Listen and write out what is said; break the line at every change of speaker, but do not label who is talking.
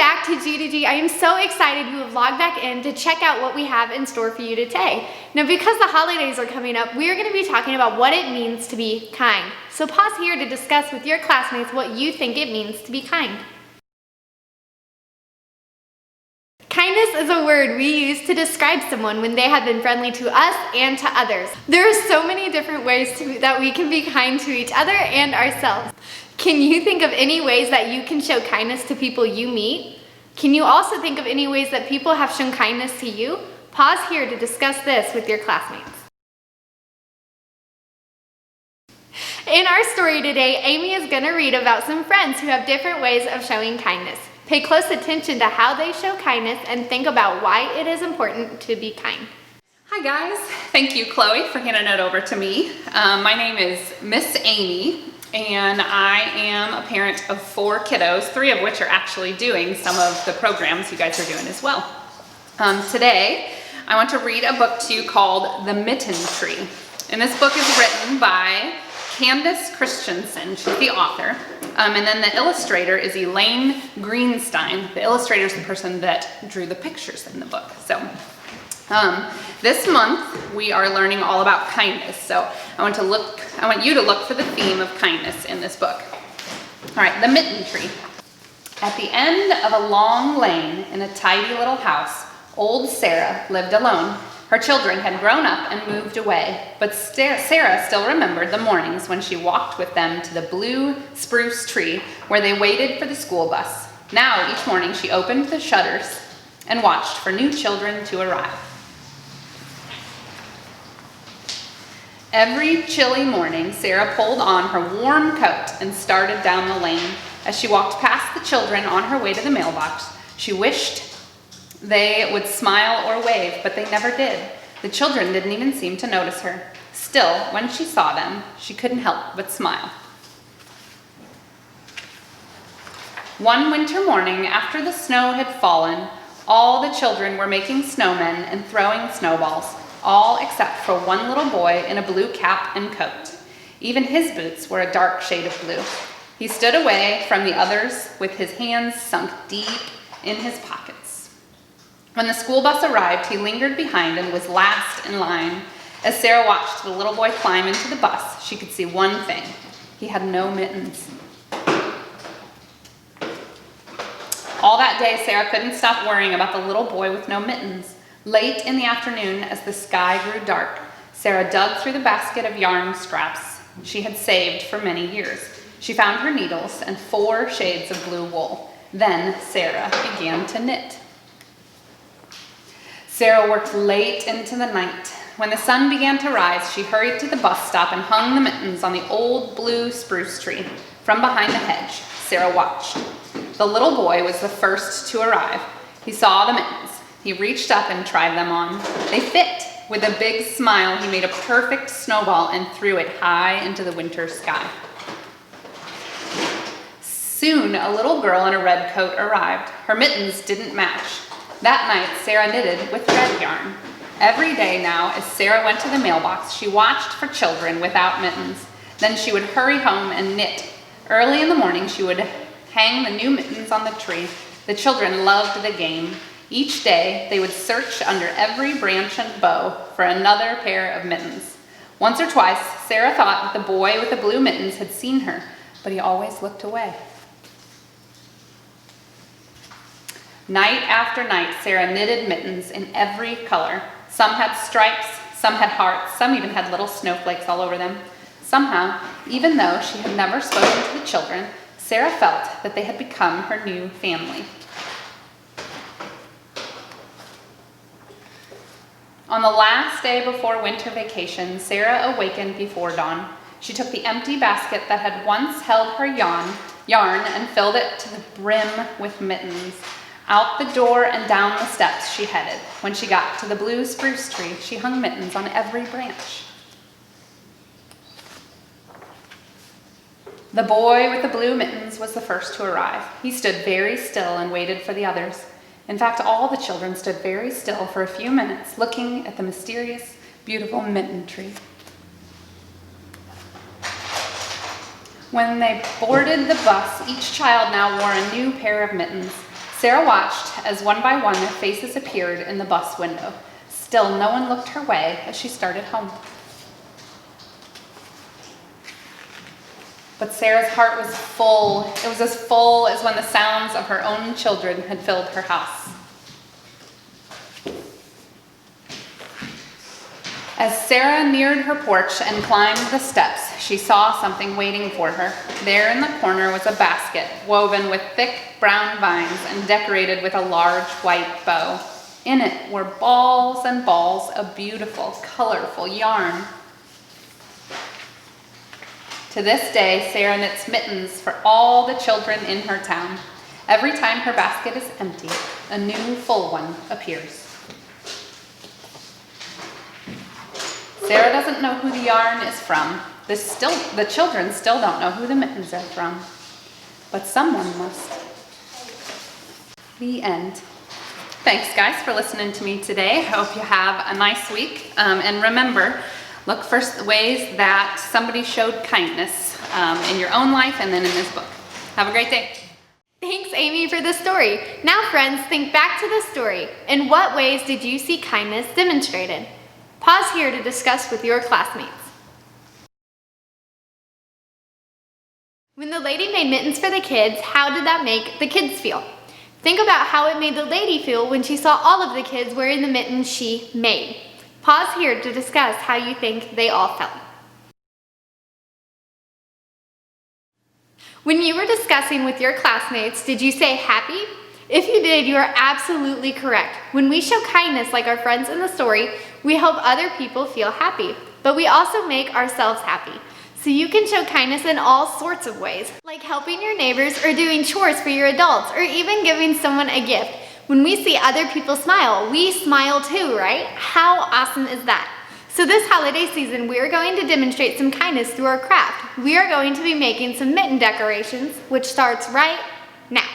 back to G2G. I am so excited you have logged back in to check out what we have in store for you today. Now, because the holidays are coming up, we are going to be talking about what it means to be kind. So pause here to discuss with your classmates what you think it means to be kind. Kindness is a word we use to describe someone when they have been friendly to us and to others. There are so many different ways that we can be kind to each other and ourselves. Can you think of any ways that you can show kindness to people you meet? Can you also think of any ways that people have shown kindness to you? Pause here to discuss this with your classmates. In our story today, Amy is going to read about some friends who have different ways of showing kindness. Pay close attention to how they show kindness and think about why it is important to be kind.
Hi guys, thank you Chloe for handing it over to me. My name is Miss Amy and I am a parent of 4 kiddos, 3 of which are actually doing some of the programs you guys are doing as well. Today I want to read a book to you called The Mitten Tree. And this book is written by Candace Christensen, she's the author, and then the illustrator is Elaine Greenstein. The illustrator is the person that drew the pictures in the book. So this month we are learning all about kindness. So I want you to look for the theme of kindness in this book. All right, the Mitten Tree. At the end of a long lane in a tidy little house, old Sarah lived alone. Her children had grown up and moved away, but Sarah still remembered the mornings when she walked with them to the blue spruce tree where they waited for the school bus. Now, each morning she opened the shutters and watched for new children to arrive. Every chilly morning, Sarah pulled on her warm coat and started down the lane. As she walked past the children on her way to the mailbox, she wished they would smile or wave, but they never did. The children didn't even seem to notice her. Still, when she saw them, she couldn't help but smile. One winter morning, after the snow had fallen, all the children were making snowmen and throwing snowballs, all except for one little boy in a blue cap and coat. Even his boots were a dark shade of blue. He stood away from the others with his hands sunk deep in his pockets. When the school bus arrived, he lingered behind and was last in line. As Sarah watched the little boy climb into the bus, she could see one thing. He had no mittens. All that day, Sarah couldn't stop worrying about the little boy with no mittens. Late in the afternoon, as the sky grew dark, Sarah dug through the basket of yarn scraps she had saved for many years. She found her needles and 4 shades of blue wool. Then Sarah began to knit. Sarah worked late into the night. When the sun began to rise, she hurried to the bus stop and hung the mittens on the old blue spruce tree. From behind the hedge, Sarah watched. The little boy was the first to arrive. He saw the mittens. He reached up and tried them on. They fit. With a big smile, he made a perfect snowball and threw it high into the winter sky. Soon, a little girl in a red coat arrived. Her mittens didn't match. That night, Sarah knitted with red yarn. Every day now, as Sarah went to the mailbox, she watched for children without mittens. Then she would hurry home and knit. Early in the morning, she would hang the new mittens on the tree. The children loved the game. Each day, they would search under every branch and bough for another pair of mittens. Once or twice, Sarah thought that the boy with the blue mittens had seen her, but he always looked away. Night after night, Sarah knitted mittens in every color. Some had stripes, some had hearts, some even had little snowflakes all over them. Somehow, even though she had never spoken to the children, Sarah felt that they had become her new family. On the last day before winter vacation, Sarah awakened before dawn. She took the empty basket that had once held her yarn and filled it to the brim with mittens. Out the door and down the steps she headed. When she got to the blue spruce tree, she hung mittens on every branch. The boy with the blue mittens was the first to arrive. He stood very still and waited for the others. In fact, all the children stood very still for a few minutes, looking at the mysterious, beautiful mitten tree. When they boarded the bus, each child now wore a new pair of mittens. Sarah watched as one by one their faces appeared in the bus window. Still, no one looked her way as she started home. But Sarah's heart was full. It was as full as when the sounds of her own children had filled her house. As Sarah neared her porch and climbed the steps, she saw something waiting for her. There in the corner was a basket woven with thick brown vines and decorated with a large white bow. In it were balls and balls of beautiful, colorful yarn. To this day, Sarah knits mittens for all the children in her town. Every time her basket is empty, a new full one appears. Sarah doesn't know who the yarn is from. The children still don't know who the mittens are from. But someone must. The end. Thanks, guys, for listening to me today. I hope you have a nice week. And remember, look for ways that somebody showed kindness in your own life and then in this book. Have a great day.
Thanks, Amy, for the story. Now, friends, think back to the story. In what ways did you see kindness demonstrated? Pause here to discuss with your classmates. When the lady made mittens for the kids, how did that make the kids feel? Think about how it made the lady feel when she saw all of the kids wearing the mittens she made. Pause here to discuss how you think they all felt. When you were discussing with your classmates, did you say happy? If you did, you are absolutely correct. When we show kindness like our friends in the story, we help other people feel happy, but we also make ourselves happy. So you can show kindness in all sorts of ways, like helping your neighbors or doing chores for your adults, or even giving someone a gift. When we see other people smile, we smile too, right? How awesome is that? So this holiday season, we are going to demonstrate some kindness through our craft. We are going to be making some mitten decorations, which starts right now.